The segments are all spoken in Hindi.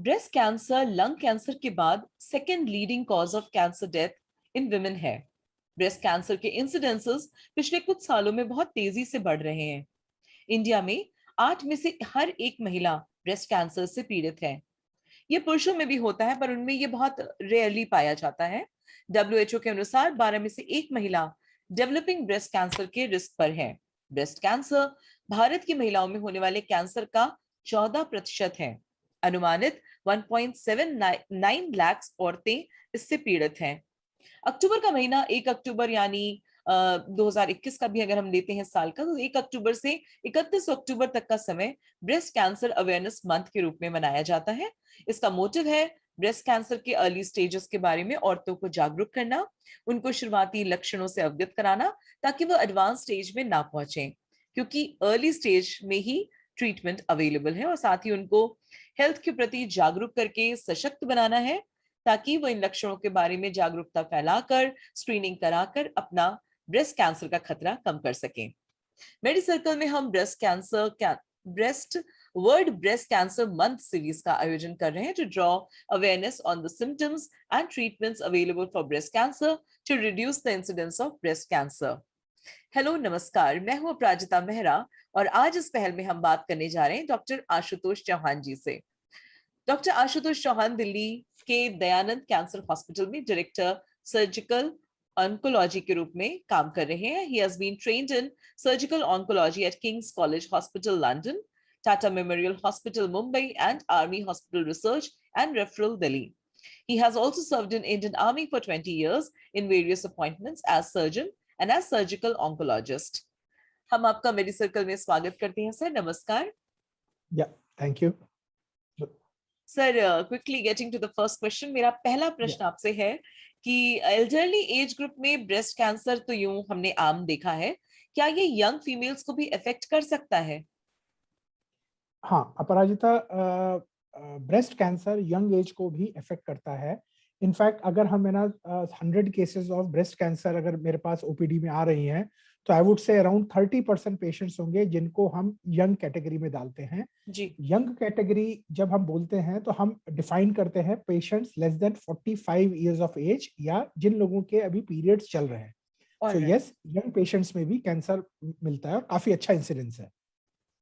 ब्रेस्ट कैंसर लंग कैंसर के बाद second leading cause of cancer death in women है। ब्रेस्ट कैंसर के इंसिडेंसेस पिछले कुछ सालों में बहुत तेजी से बढ़ रहे हैं। इंडिया में 8 में से हर एक महिला ब्रेस्ट कैंसर से पीड़ित है। ये पुरुषों में भी होता है, पर उनमें ये बहुत रेयरली पाया जाता है। डब्ल्यूएचओ के अनुसार 12 में से एक महिला डेवलपिंग ब्रेस्ट कैंसर के रिस्क पर है। ब्रेस्ट कैंसर भारत की महिलाओं में होने वाले कैंसर का 14% है। अनुमानित 1.79 लाख औरतें इससे पीड़ित हैं। अक्टूबर का महीना 1 अक्टूबर यानी 2021 का भी अगर हम लेते हैं साल का, तो 1 अक्टूबर से 31 अक्टूबर तक का समय ब्रेस्ट कैंसर अवेयरनेस मंथ के रूप में मनाया जाता है। इसका मोटिव है ब्रेस्ट कैंसर के अर्ली स्टेजेस के बारे में औरतों को जागरूक करना, उनको शुरुआती लक्षणों से अवगत कराना ताकि वो एडवांस स्टेज में ना पहुंचे, क्योंकि अर्ली स्टेज में ही ट्रीटमेंट अवेलेबल है। और साथ ही उनको हेल्थ के प्रति जागरूक करके सशक्त बनाना है ताकि वो इन लक्षणों के बारे में जागरूकता फैलाकर स्क्रीनिंग कराकर अपना ब्रेस्ट कैंसर का खतरा कम कर सकें। मेडी सर्कल में हम breast world breast cancer month series का आयोजन कर रहे हैं to draw awareness on the symptoms and treatments available for breast cancer to reduce the incidence of breast cancer. Hello, नमस्कार, मैं हूं अपराजिता मेहरा और आज इस पहल में हम बात करने जा रहे हैं डॉक्टर आशुतोष चौहान जी से। डॉक्टर आशुतोष चौहान दिल्ली के दयानंद कैंसर हॉस्पिटल में डायरेक्टर सर्जिकल ऑन्कोलॉजी के रूप में काम कर रहे हैं। He has been trained in surgical oncology at King's College Hospital, London, Tata Memorial Hospital, Mumbai, and Army Hospital Research and Referral, Delhi. He has also served in Indian Army for 20 years in various appointments as surgeon and as surgical oncologist. हम आपका मेडी सर्कल में स्वागत करते हैं सर। नमस्कार। Thank you sir. Quickly getting to the first question, मेरा पहला प्रश्न आपसे है कि एल्डरली एज ग्रुप में ब्रेस्ट कैंसर तो यूं हमने आम देखा है, क्या ये यंग फीमेल्स को भी इफेक्ट कर सकता है? हाँ, अपराजिता, ब्रेस्ट कैंसर यंग एज को भी इफेक्ट करता है। इनफैक्ट अगर हम 100 केसेस ऑफ ब्रेस्ट कैंसर अगर मेरे पास ओपीडी में आ रही हैं, तो I would say around 30% patients होंगे जिनको हम यंग कैटेगरी में डालते हैं जी। यंग कैटेगरी जब हम बोलते हैं तो हम डिफाइन करते हैं patients less than 45 years of age या जिन लोगों के अभी पीरियड्स चल रहे हैं। सो यस, यंग पेशेंट्स में भी कैंसर मिलता है और काफी अच्छा इंसिडेंस है।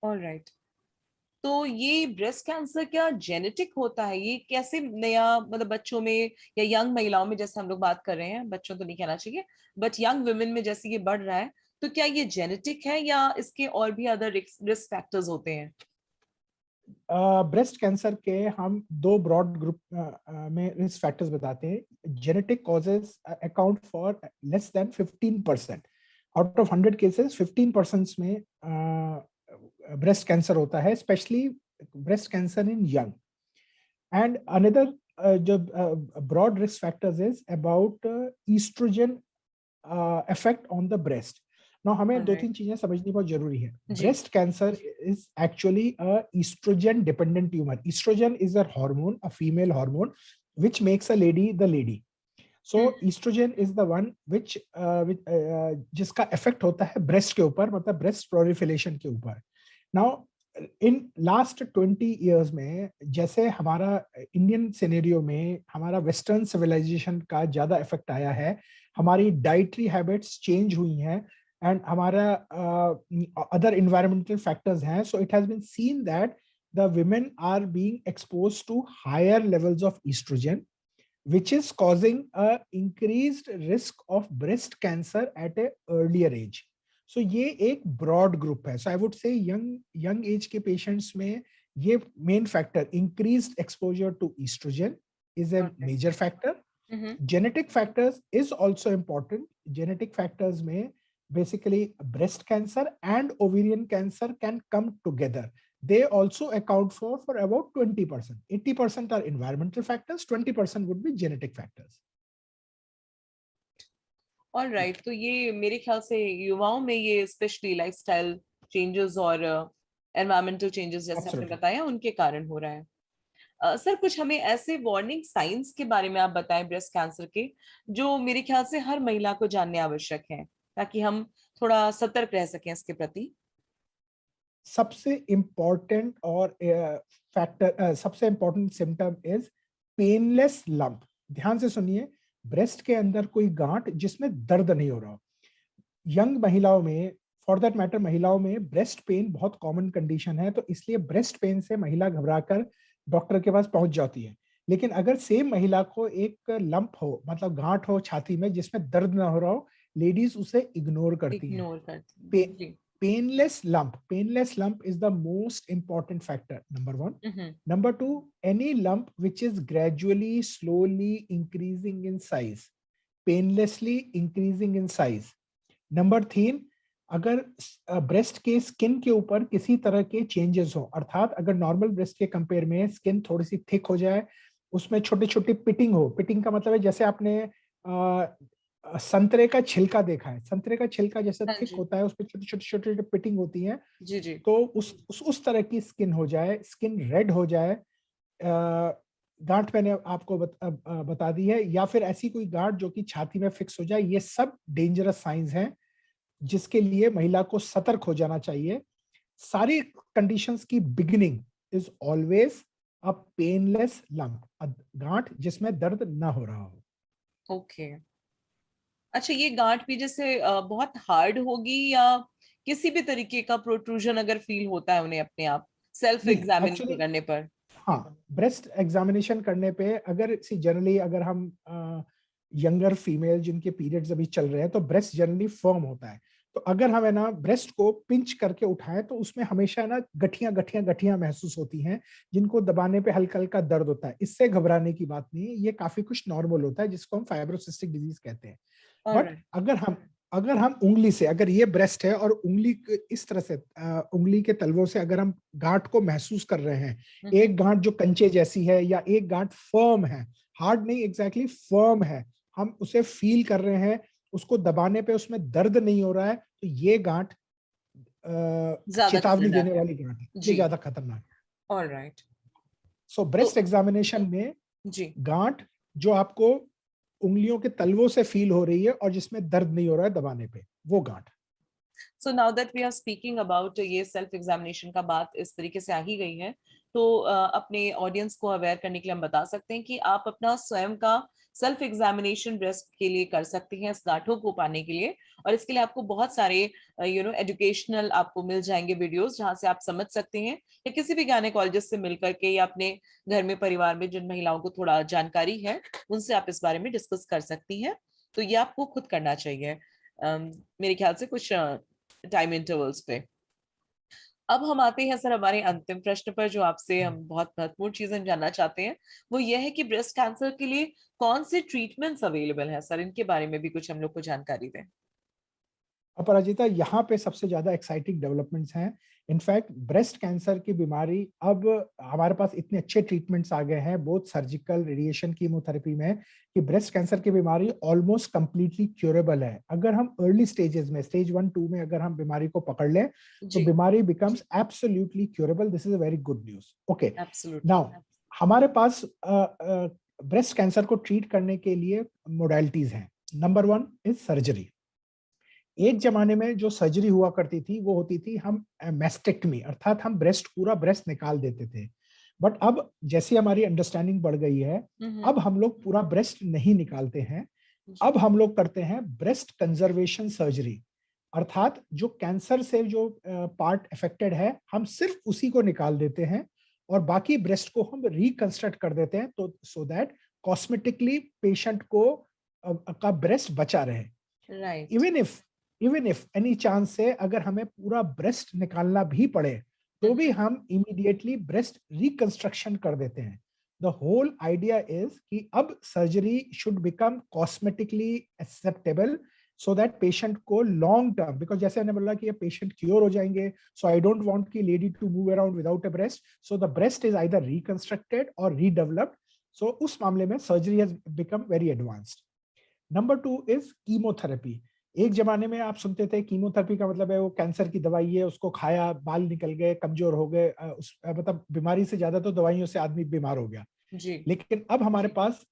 ऑलराइट। तो ये ब्रेस्ट कैंसर क्या जेनेटिक होता है? ये कैसे नया, मतलब बच्चों में या यंग महिलाओं में, जैसे हम लोग बात कर रहे हैं, बच्चों तो नहीं कहना चाहिए, बट यंग वुमेन में जैसे ये बढ़ रहा है, तो क्या ये जेनेटिक है या इसके और भी अदर रिस्क फैक्टर्स होते हैं? ब्रेस्ट कैंसर के हम दो ब्रॉड ग्रुप में रिस्क फैक्टर्स बताते हैं। Genetic causes account for less than 15%। Out of 100 cases 15% में ब्रेस्ट कैंसर होता है, specially breast cancer in young. And another जो broad risk factors is about oestrogen effect on the breast. Now हमें दो तीन चीजें समझनी बहुत जरूरी है। Breast cancer is actually a oestrogen dependent tumour. Oestrogen is a hormone, a female hormone which makes a lady the lady. So estrogen is the one which जिसका इफेक्ट होता है ब्रेस्ट के ऊपर, मतलब ब्रेस्ट प्रोलिफरेशन के ऊपर। नाउ इन लास्ट 20 इयर्स में जैसे हमारा इंडियन सिनेरियो में हमारा वेस्टर्न सिविलाइजेशन का ज्यादा इफेक्ट आया है, हमारी डाइटरी हैबिट्स चेंज हुई हैं एंड हमारा अदर एनवायरमेंटल फैक्टर्स हैं, so it has been seen that the women are being exposed to higher levels of estrogen, which is causing a increased risk of breast cancer at a earlier age. So ये एक broad group है. So I would say young age के patients में ये main factor, increased exposure to estrogen is a major factor. Genetic factors is also important. Genetic factors में basically breast cancer and ovarian cancer can come together. They also account for about 20%. 80% are environmental factors, 20% would be genetic factors. All right. तो ये मेरे ख्याल से युवाओं में ये स्पेशली लाइफस्टाइल चेंजेस और एनवायरमेंटल चेंजेस जैसे आपने बताया उनके कारण हो रहा है। सर, कुछ हमें ऐसे वार्निंग साइंस के बारे में आप बताएं ब्रेस्ट कैंसर के, जो मेरे ख्याल से हर महिला को जानने आवश्यक है ताकि हम थोड़ा सतर्क रह सकें इसके प्रति। सबसे इम्पोर्टेंट और फैक्टर, सबसे important symptom is painless lump. ध्यान से सुनिए, ब्रेस्ट के अंदर कोई गांठ जिसमें दर्द नहीं हो रहा हो। यंग महिलाओं में, फॉर दैट मैटर महिलाओं में, ब्रेस्ट पेन बहुत कॉमन कंडीशन है, तो इसलिए ब्रेस्ट पेन से महिला घबराकर डॉक्टर के पास पहुंच जाती है। लेकिन अगर सेम महिला को एक लंप हो, मतलब गांठ हो छाती में जिसमें दर्द ना हो रहा हो, लेडीज उसे इग्नोर करती हैं। इग्नोर करती हैं। जी। Painless lump is the most important factor, number one. Hmm. Number two, any lump which is gradually, slowly increasing in size, painlessly increasing in size. Number three, अगर ब्रेस्ट के स्किन के ऊपर किसी तरह के चेंजेस हो, अर्थात अगर नॉर्मल ब्रेस्ट के कंपेयर में स्किन थोड़ी सी थिक हो जाए, उसमें छोटे छोटे पिटिंग हो, पिटिंग का मतलब है जैसे आपने संतरे का छिलका देखा है, संतरे का छिलका जैसे हाँ थिक जी। होता है, उसपे छोटे छोटे छोटे छोटे पिटिंग होती है, जी जी। तो उस तरह की स्किन हो जाए, स्किन रेड हो जाए, गांठ मैंने आपको बता दी है, या फिर ऐसी कोई गांठ जो कि छाती में फिक्स हो जाए, ये सब डेंजरस साइंस हैं जिसके लिए महिला को सतर्क हो जाना चाहिए। सारी कंडीशंस की beginning is always a painless lump, गांठ जिसमें दर्द ना हो रहा हो। ओके। अच्छा, ये गांठ भी जैसे बहुत हार्ड होगी, या किसी भी तरीके का प्रोट्रूजन अगर फील होता है उन्हें अपने आप सेल्फ नहीं, एग्जामिनेशन एक्चुअली करने पर? हाँ, ब्रेस्ट एग्जामिनेशन करने पे अगर जनरली अगर हम यंगर फीमेल जिनके पीरियड्स अभी चल रहे हैं, तो ब्रेस्ट जनरली फर्म होता है, तो अगर हम है ना ब्रेस्ट को पिंच करके उठाएं तो उसमें हमेशा है ना गठियां गठियां गठियां महसूस होती हैं, जिनको दबाने पे हल्का हल्का दर्द होता है। इससे घबराने की बात नहीं है, ये काफी कुछ नॉर्मल होता है, जिसको हम फाइब्रोसिस्टिक डिजीज कहते हैं। But alright. अगर हम उंगली से, अगर ये ब्रेस्ट है और उंगली इस तरह से उंगली के तलवों से अगर हम गांठ को महसूस कर रहे हैं, एक गांठ जो कंचे जैसी है या एक गांठ फर्म है, हार्ड नहीं, एग्जैक्टली फर्म है, हम उसे फील कर रहे हैं, उसको दबाने पे उसमें दर्द नहीं हो रहा है, तो ये गांठ ज्यादा चेतावनी देने खतरनाक है। वाली गांठ है, ये जी। ज्यादा खतरनाक है। ऑलराइट। सो तो ब्रेस्ट एग्जामिनेशन में जी। गांठ जो आपको उंगलियों के तलवों से फील हो रही है और जिसमें दर्द नहीं हो रहा है दबाने पे, वो गांठ। So now that we are speaking about ये सेल्फ एग्जामिनेशन का बात इस तरीके से आ ही गई है, तो अपने ऑडियंस को अवेयर करने के लिए हम बता सकते हैं कि आप अपना स्वयं का सेल्फ एग्जामिनेशन ब्रेस्ट के लिए कर सकते हैं इस गांठों को पाने के लिए। और इसके लिए आपको बहुत सारे एजुकेशनल आपको मिल जाएंगे वीडियोस, जहां से आप समझ सकते हैं, या किसी भी गायनेकोलॉजिस्ट से मिल करके, या अपने घर में परिवार में जिन महिलाओं को थोड़ा जानकारी है उनसे आप इस बारे में डिस्कस कर सकती हैं। तो ये आपको खुद करना चाहिए मेरे ख्याल से कुछ टाइम इंटरवल्स पे। अब हम आते हैं सर हमारे अंतिम प्रश्न पर, जो आपसे हम बहुत महत्वपूर्ण चीजें जानना चाहते हैं। वो यह है कि ब्रेस्ट कैंसर के लिए कौन से ट्रीटमेंट्स अवेलेबल है सर, इनके बारे में भी कुछ हम लोग को जानकारी दें। अपराजिता, यहाँ पे सबसे ज्यादा एक्साइटिंग डेवलपमेंट्स हैं। इनफैक्ट ब्रेस्ट कैंसर की बीमारी, अब हमारे पास इतने अच्छे ट्रीटमेंट्स आ गए हैं, बोथ सर्जिकल, रेडिएशन, कीमोथेरेपी में, कि ब्रेस्ट कैंसर की बीमारी ऑलमोस्ट कंप्लीटली क्योरेबल है। अगर हम अर्ली स्टेजेस में, स्टेज 1-2 में अगर हम बीमारी को पकड़ लें, तो जी। बीमारी becomes absolutely curable. This is a very good news. Okay, absolutely. Now हमारे पास ब्रेस्ट कैंसर को ट्रीट करने के लिए मोडालिटीज हैं। Number 1 is surgery. एक जमाने में जो सर्जरी हुआ करती थी वो होती थी हम मैस्टेक्टमी, अर्थात हम पूरा ब्रेस्ट निकाल देते थे। बट अब जैसी हमारी अंडरस्टैंडिंग बढ़ गई है, अब हम लोग पूरा ब्रेस्ट नहीं निकालते हैं, अब हम लोग करते हैं ब्रेस्ट कंजर्वेशन सर्जरी, अर्थात जो कैंसर से जो पार्ट अफेक्टेड है हम सिर्फ उसी को निकाल देते हैं और बाकी ब्रेस्ट को हम रिकंस्ट्रक्ट कर देते हैं, तो सो दैट कॉस्मेटिकली पेशेंट को का ब्रेस्ट बचा रहे। Right. Even if any chance से अगर हमें पूरा ब्रेस्ट निकालना भी पड़े, तो भी हम इमीडिएटली ब्रेस्ट रिकंस्ट्रक्शन कर देते हैं। द होल आइडिया इज कि अब surgery should become cosmetically acceptable, so that patient को लॉन्ग टर्म, बिकॉज जैसे मैंने बोला कि ये पेशेंट क्योर हो जाएंगे, सो आई डोंट वांट की lady to move around without a breast, so the breast is either reconstructed or redeveloped. So उस मामले में surgery has become very advanced. Number 2 is chemotherapy. एक जमाने में आप सुनते थे कीमोथेरेपी का मतलब है वो कैंसर की दवाई है, उसको खाया, बाल निकल गए, कमजोर हो गए, मतलब बीमारी से ज्यादा तो दवाइयों से आदमी बीमार हो गया। जी। लेकिन अब हमारे पास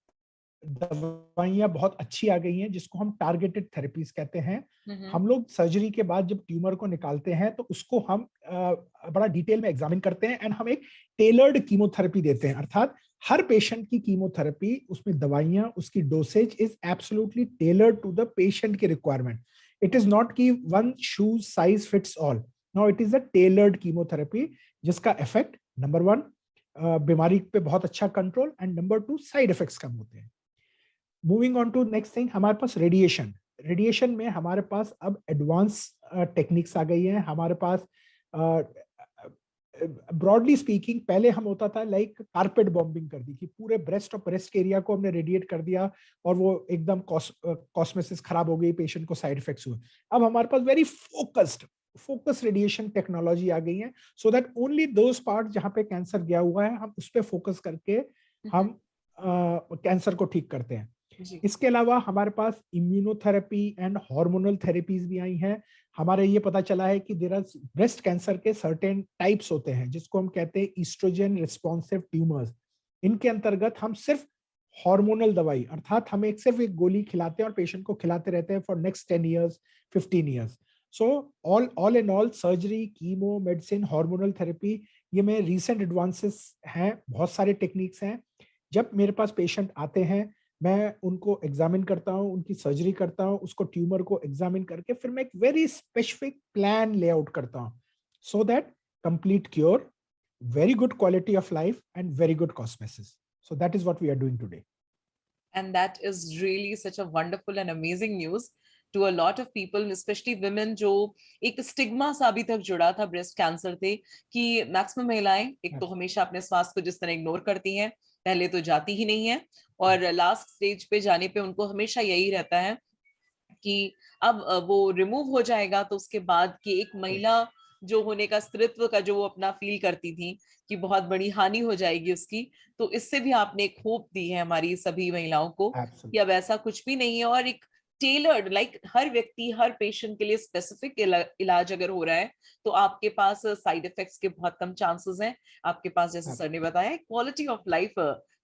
दवाइयाँ बहुत अच्छी आ गई हैं जिसको हम टारगेटेड थेरेपीज कहते हैं। हम लोग सर्जरी के बाद जब ट्यूमर को निकालते हैं तो उसको हम बड़ा डिटेल में एग्जामिन करते हैं एंड हम एक टेलर्ड कीमोथेरेपी देते हैं, अर्थात हर पेशेंट की कीमोथेरेपी, उसमें दवाइयाँ, उसकी dosage is absolutely tailored to the patient की रिक्वायरमेंट। इट इज नॉट कि one shoes size fits all, no, it is a tailored chemotherapy जिसका इफेक्ट नंबर 1 बीमारी पे बहुत अच्छा control and number 2 side effects कम होते हैं। Moving on to next thing, हमारे पास रेडिएशन। रेडिएशन में हमारे पास अब एडवांस टेक्निक्स आ गई हैं। हमारे पास ब्रॉडली स्पीकिंग पहले हम होता था लाइक कारपेट बॉम्बिंग कर दी कि पूरे ब्रेस्ट और ब्रेस्ट एरिया को हमने रेडिएट कर दिया और वो एकदम कॉस्मेसिस खराब हो गई, पेशेंट को साइड इफेक्ट्स हुए। अब हमारे पास वेरी फोकस रेडिएशन टेक्नोलॉजी आ गई है so that only those part जहां पे कैंसर गया हुआ है हम उस पर फोकस करके हम कैंसर को ठीक करते हैं। इसके अलावा हमारे पास इम्यूनोथेरेपी एंड हार्मोनल थेरेपीज भी आई हैं। हमारे ये पता चला है कि देयर आर ब्रेस्ट कैंसर के सर्टेन टाइप्स होते हैं जिसको हम कहते हैं ईस्ट्रोजन रिस्पॉन्सिव ट्यूमर्स। इनके अंतर्गत हम सिर्फ हार्मोनल दवाई, अर्थात हम सिर्फ एक गोली खिलाते हैं और पेशेंट को खिलाते रहते हैं for next 10 years 15 years. So all in all surgery, chemo, medicine, hormonal therapy, ये में रिसेंट एडवांसेस हैं, बहुत सारे टेक्निक्स हैं। जब मेरे पास पेशेंट आते हैं मैं उनको एग्जामिन करता हूं, उनकी सर्जरी करता हूं, उसको ट्यूमर को एग्जामिन करके फिर मैं एक वेरी स्पेसिफिक प्लान लेआउट करता हूं so that complete cure, very good quality of life and very good cosmesis. So that is what we are doing today. And that is really such a wonderful and amazing news to a lot of people, especially women, जो एक स्टिग्मा सा अभी तक जुड़ा था ब्रेस्ट कैंसर थे कि मैक्सिमम महिलाएं एक तो हमेशा अपने स्वास्थ्य को जिस तरह इग्नोर करती हैं, पहले तो जाती ही नहीं है और लास्ट स्टेज पे जाने पे उनको हमेशा यही रहता है कि अब वो रिमूव हो जाएगा तो उसके बाद की एक महिला जो होने का, स्त्रीत्व का जो वो अपना फील करती थी कि बहुत बड़ी हानि हो जाएगी उसकी, तो इससे भी आपने एक होप दी है हमारी सभी महिलाओं को कि अब ऐसा कुछ भी नहीं है और एक टेलर्ड लाइक हर व्यक्ति, हर पेशेंट के लिए स्पेसिफिक इलाज अगर हो रहा है तो आपके पास साइड इफेक्ट्स के बहुत कम चांसेस हैं। आपके पास, जैसे सर ने बताया, क्वालिटी ऑफ लाइफ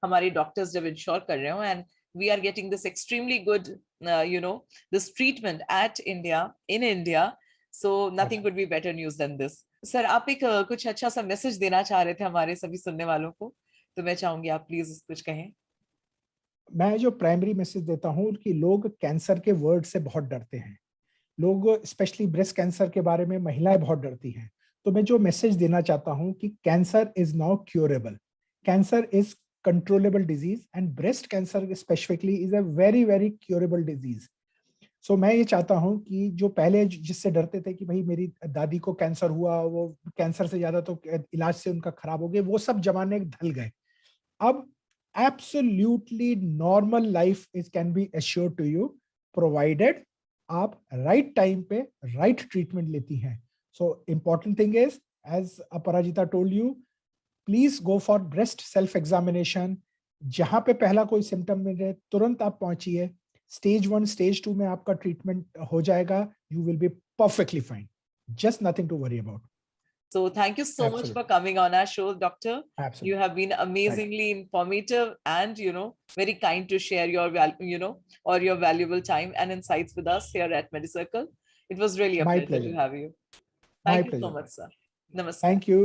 हमारे डॉक्टर्स जब इंश्योर कर रहे हो and we are getting this extremely good this treatment at India, in India, so nothing could be better news than this. Sir आप एक कुछ अच्छा सा मैसेज देना चाह रहे थे हमारे सभी सुनने वालों को, तो मैं चाहूंगी आप प्लीज कुछ कहें। मैं जो प्राइमरी मैसेज देता हूँ कि लोग कैंसर के वर्ड से बहुत डरते हैं, लोग स्पेशली ब्रेस्ट कैंसर के बारे में महिलाएं बहुत डरती हैं, तो मैं जो मैसेज देना चाहता हूँ कि cancer is now curable, cancer is controllable disease and breast cancer specifically is a very very curable disease. So मैं ये चाहता हूँ कि जो पहले जिससे डरते थे कि भाई मेरी दादी को कैंसर हुआ, वो कैंसर से ज्यादा तो इलाज से उनका खराब हो गया, वो सब जमाने ढल गए। अब absolutely normal life is can be assured to you provided आप राइट टाइम पे राइट ट्रीटमेंट लेती हैं। So important thing is, as Aparajita told you, please go for breast self examination. जहां पे पहला कोई सिम्टम मिले तुरंत आप पहुंचिए। स्टेज 1 स्टेज 2 में आपका ट्रीटमेंट हो जाएगा, you will be perfectly fine, just nothing to worry about. So thank you so much for coming on our show, Doctor. Absolutely. You have been amazingly informative and very kind to share your or your valuable time and insights with us here at MediCircle. It was really a pleasure to have you. Thank you so much, sir. Namaskar. Thank you.